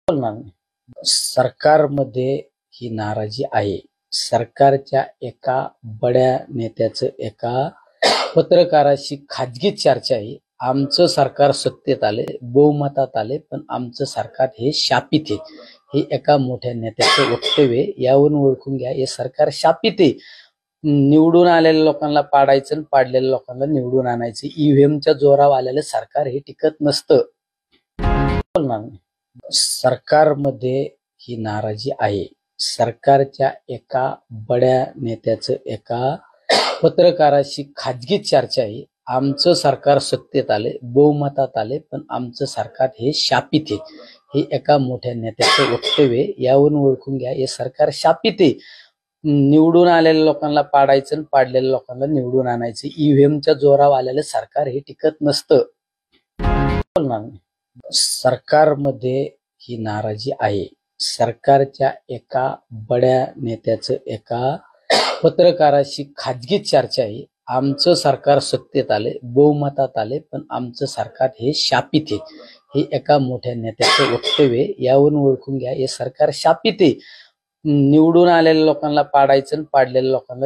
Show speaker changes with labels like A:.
A: बोलणार नाही. सरकारमध्ये ही नाराजी आहे. सरकारच्या एका बड्या नेत्याचं एका पत्रकाराशी खाजगी चर्चा आहे. आमचं सरकार सत्तेत आले, बहुमतात आले, पण आमचं सरकार हे शापित आहे. हे एका मोठ्या नेत्याचं वक्तव्य आहे. यावरून ओळखून घ्या, हे सरकार शापित आहे. निवडून आलेल्या लोकांना पाडायचं आणि पाडलेल्या लोकांना निवडून आणायचं. ईव्हीएमच्या जोरावर आलेलं सरकार हे टिकत नसतं. बोलणार नाही. सरकारमध्ये ही नाराजी आहे. सरकारच्या एका बड्या नेत्याचं एका पत्रकाराशी खाजगी चर्चा आहे. आमचं सरकार सत्तेत आले, बहुमतात आले, पण आमचं सरकार हे शापित आहे. हे एका मोठ्या नेत्याचं वक्तव्य आहे. यावरून ओळखून घ्या, हे सरकार शापित आहे. निवडून आलेल्या लोकांना पाडायचं आणि पाडलेल्या लोकांना निवडून आणायचं. ईव्हीएमच्या जोरावर आलेलं सरकार हे टिकत नसतं. बोलणार नाही. सरकारमध्ये ही नाराजी आहे. सरकारच्या एका बड्या नेत्याचं एका पत्रकाराशी खाजगी चर्चा आहे. आमचं सरकार सत्तेत आले, बहुमतात आले, पण आमचं सरकार हे शापित आहे. हे एका मोठ्या नेत्याचं वक्तव्य आहे. यावरून ओळखून घ्या, हे सरकार शापित आहे. निवडून आलेल्या लोकांना पाडायचं आणि पाडलेल्या लोकांना